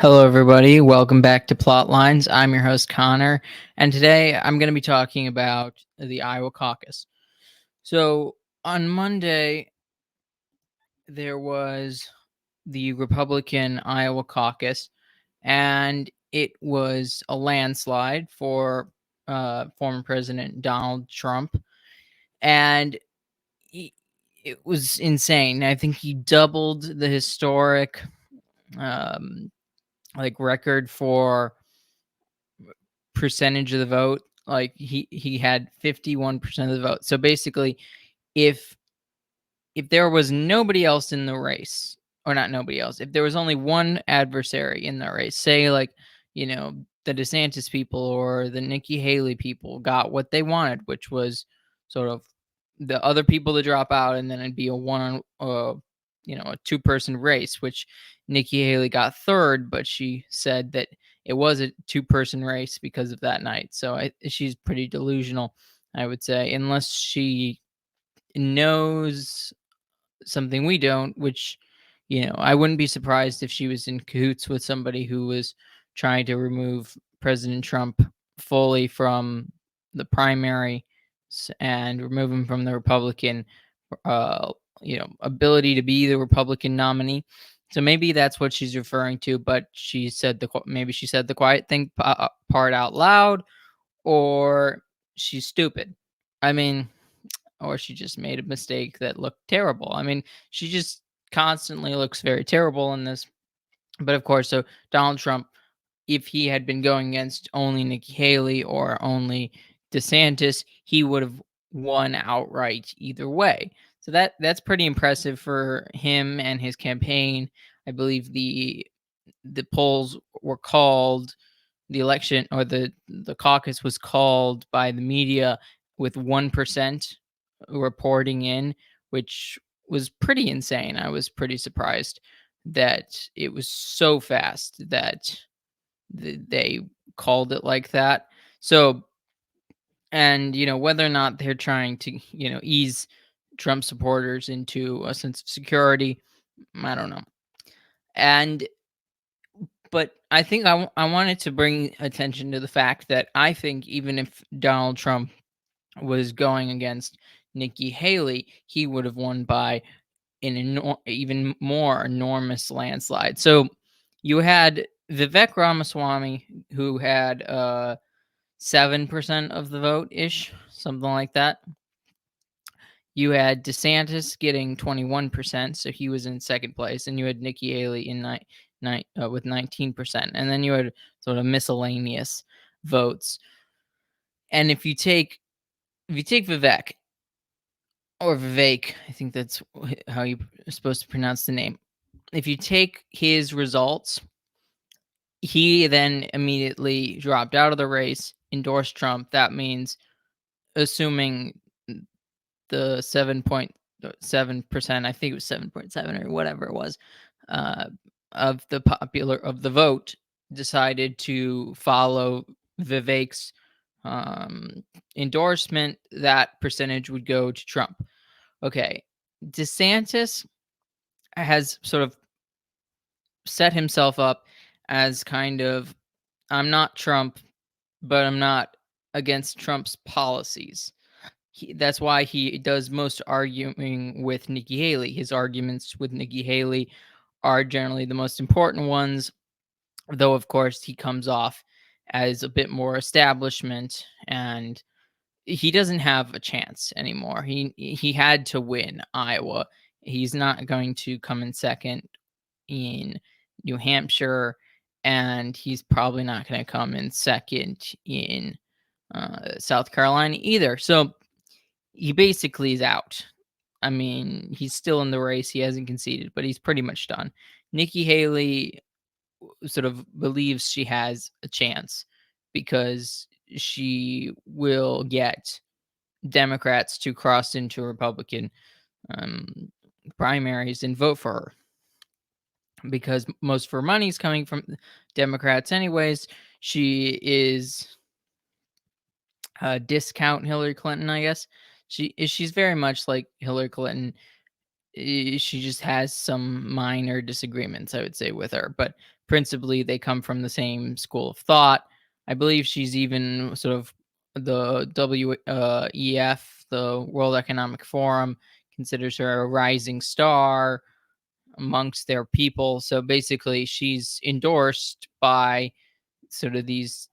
Hello, everybody. Welcome back to Plotlines. I'm your host, Connor, and today I'm going to be talking about the Iowa caucus. So, on Monday, there was the Republican Iowa caucus, and it was a landslide for former President Donald Trump, and it was insane. I think he doubled the historic um, record for percentage of the vote. Like he had 51% of the vote. So basically, if there was nobody else in the race, or not nobody else, if there was only one adversary in the race, say you know, the DeSantis people or the Nikki Haley people got what they wanted, which was sort of the other people to drop out, and then it'd be a a two-person race, which Nikki Haley got third, but she said that it was a two-person race because of that night. So she's pretty delusional, I would say, unless she knows something we don't, which, I wouldn't be surprised if she was in cahoots with somebody who was trying to remove President Trump fully from the primary and remove him from the Republican, ability to be the Republican nominee. So maybe that's what she's referring to, but maybe she said the quiet thing part out loud, or she's stupid. I mean, or she just made a mistake that looked terrible. I mean, she just constantly looks very terrible in this. But of course, so Donald Trump, if he had been going against only Nikki Haley or only DeSantis, he would have won outright either way. So that's pretty impressive for him and his campaign. I believe the polls were called, the election or the caucus was called by the media with 1% reporting in, which was pretty insane. I was pretty surprised that it was so fast that they called it like that. So, and whether or not they're trying to ease Trump supporters into a sense of security, I don't know. And but I think I wanted to bring attention to the fact that I think even if Donald Trump was going against Nikki Haley, he would have won by an even more enormous landslide. So you had Vivek Ramaswamy, who had 7% of the vote ish, something like that. You had DeSantis getting 21%, so he was in second place, and you had Nikki Haley in with 19%, and then you had sort of miscellaneous votes. And if you take Vivek, or Vivek, I think that's how you're supposed to pronounce the name. If you take his results, he then immediately dropped out of the race, endorsed Trump. That means, assuming the 7.7%, I think it was 7.7 or whatever it was, of the vote decided to follow Vivek's endorsement, that percentage would go to Trump. Okay. DeSantis has sort of set himself up as kind of, I'm not Trump, but I'm not against Trump's policies. That's why he does most arguing with Nikki Haley. His arguments with Nikki Haley are generally the most important ones, though, of course, he comes off as a bit more establishment, and he doesn't have a chance anymore. He had to win Iowa. He's not going to come in second in New Hampshire, and he's probably not going to come in second in South Carolina either. So he basically is out. I mean, he's still in the race. He hasn't conceded, but he's pretty much done. Nikki Haley sort of believes she has a chance because she will get Democrats to cross into Republican um, primaries and vote for her, because most of her money is coming from Democrats anyways. She is discount Hillary Clinton, I guess. She's very much like Hillary Clinton. She just has some minor disagreements, I would say, with her, but principally they come from the same school of thought. I believe she's even sort of the WEF, the World Economic Forum, considers her a rising star amongst their people. So basically, she's endorsed by sort of these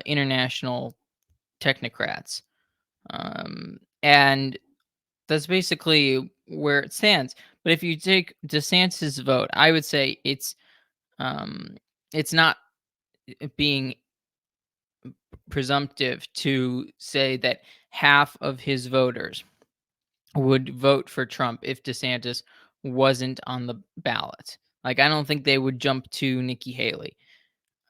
international technocrats. And that's basically where it stands. But if you take DeSantis' vote, I would say um, it's not being presumptive to say that half of his voters would vote for Trump if DeSantis wasn't on the ballot. Like, I don't think they would jump to Nikki Haley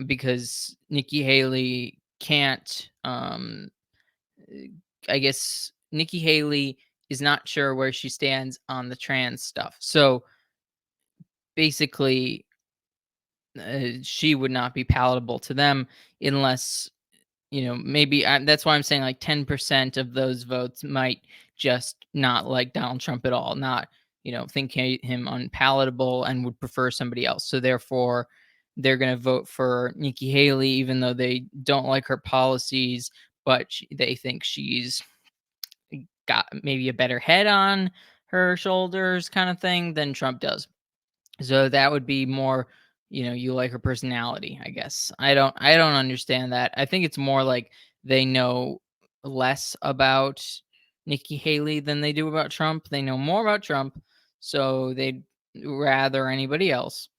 because Nikki Haley can't. I guess Nikki Haley is not sure where she stands on the trans stuff. So basically, she would not be palatable to them unless, maybe that's why I'm saying like 10% of those votes might just not like Donald Trump at all, not, think him unpalatable and would prefer somebody else. So therefore, they're going to vote for Nikki Haley, even though they don't like her policies, but they think she's got maybe a better head on her shoulders kind of thing than Trump does. So that would be more, you like her personality, I guess. I don't understand that. I think it's more like they know less about Nikki Haley than they do about Trump. They know more about Trump, so they'd rather anybody else,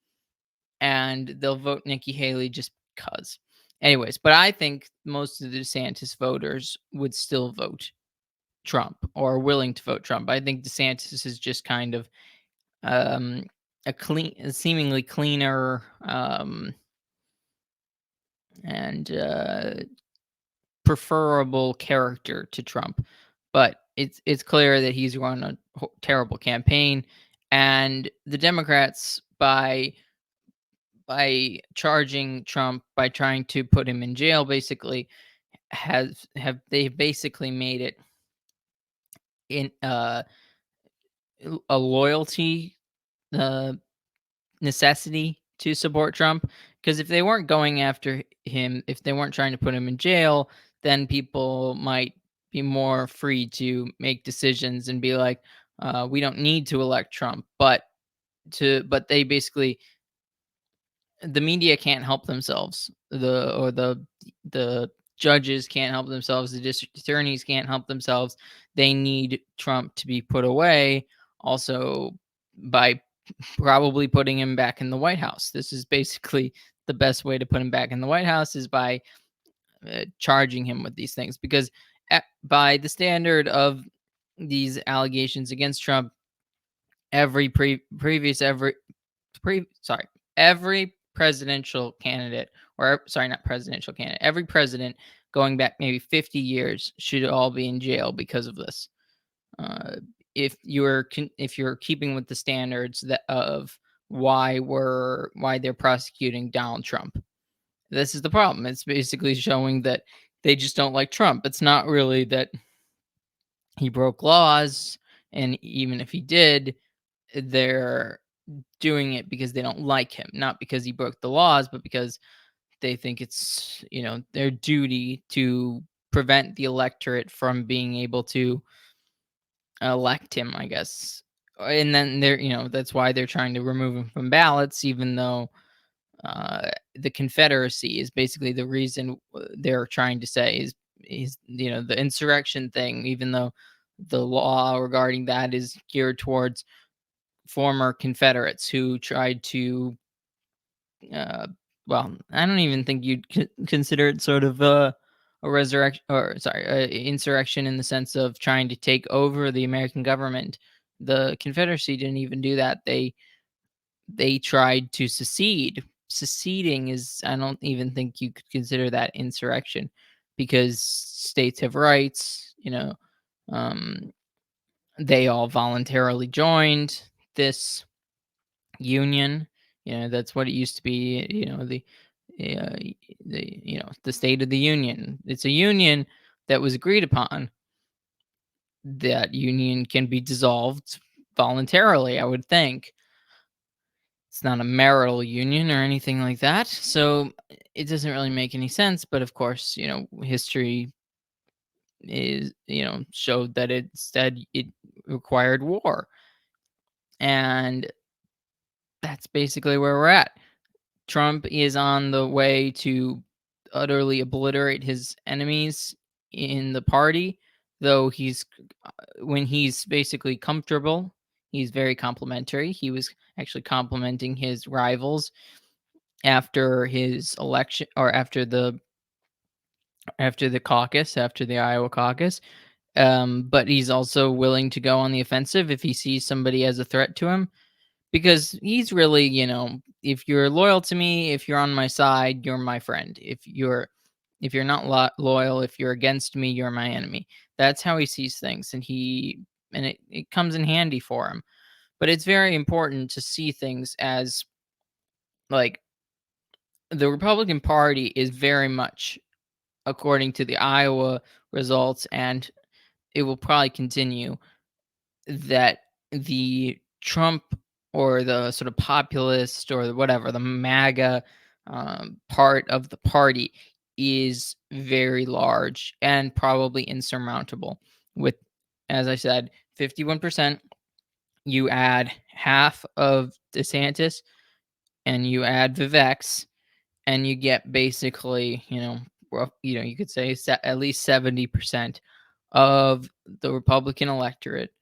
and they'll vote Nikki Haley just because. Anyways, but I think most of the DeSantis voters would still vote Trump or are willing to vote Trump. I think DeSantis is just kind of um, a seemingly cleaner and preferable character to Trump. But it's clear that he's run a terrible campaign, and the Democrats by charging Trump by trying to put him in jail, basically have they basically made it in a loyalty uh, necessity to support Trump. Because if they weren't going after him, if they weren't trying to put him in jail, then people might be more free to make decisions and be like, we don't need to elect Trump. But they basically, the media can't help themselves. The judges can't help themselves. The district attorneys can't help themselves. They need Trump to be put away. Also, by probably putting him back in the White House. This is basically the best way to put him back in the White House is by charging him with these things. Because by the standard of these allegations against Trump, every previous every presidential candidate, or sorry, not presidential candidate, every president going back maybe 50 years should all be in jail because of this. Uh, if you're keeping with the standards that of why they're prosecuting Donald Trump. This is the problem. It's basically showing that they just don't like Trump. It's not really that he broke laws, and even if he did, they're doing it because they don't like him, not because he broke the laws, but because they think it's, their duty to prevent the electorate from being able to elect him, I guess. And then that's why they're trying to remove him from ballots, even though the Confederacy is basically the reason they're trying to say is the insurrection thing, even though the law regarding that is geared towards former Confederates who tried to uh, well, I don't even think you'd consider it sort of a resurrection, or sorry, insurrection in the sense of trying to take over the American government. The Confederacy didn't even do that. They tried to secede. Seceding is, I don't even think you could consider that insurrection, because states have rights. Um, they all voluntarily joined this union. That's what it used to be. Uh, the State of the Union. It's a union that was agreed upon. That union can be dissolved voluntarily, I would think. It's not a marital union or anything like that, so it doesn't really make any sense. But of course, history showed that it required war, and that's basically where we're at. Trump is on the way to utterly obliterate his enemies in the party, though when he's basically comfortable, he's very complimentary. He was actually complimenting his rivals after his election, or after the caucus, after the Iowa caucus. But he's also willing to go on the offensive if he sees somebody as a threat to him, because he's really, if you're loyal to me, if you're on my side, you're my friend. If you're not loyal, if you're against me, you're my enemy. That's how he sees things, and it comes in handy for him. But it's very important to see things as, like, the Republican Party is very much, according to the Iowa results, and it will probably continue, that the Trump, or the sort of populist, or whatever, the MAGA part of the party, is very large and probably insurmountable. With, as I said, 51%, you add half of DeSantis, and you add Vivek's, and you get basically, you could say at least 70% of the Republican electorate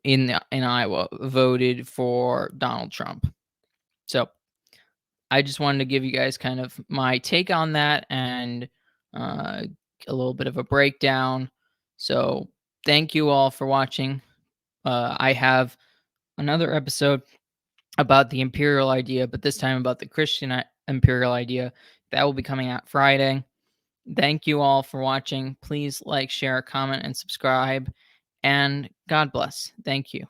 in Iowa voted for Donald Trump. So I just wanted to give you guys kind of my take on that, and uh, a little bit of a breakdown. So thank you all for watching. I have another episode about the imperial idea, but this time about the Christian imperial idea. That will be coming out Friday. Thank you all for watching. Please like, share, comment, and subscribe. And God bless. Thank you.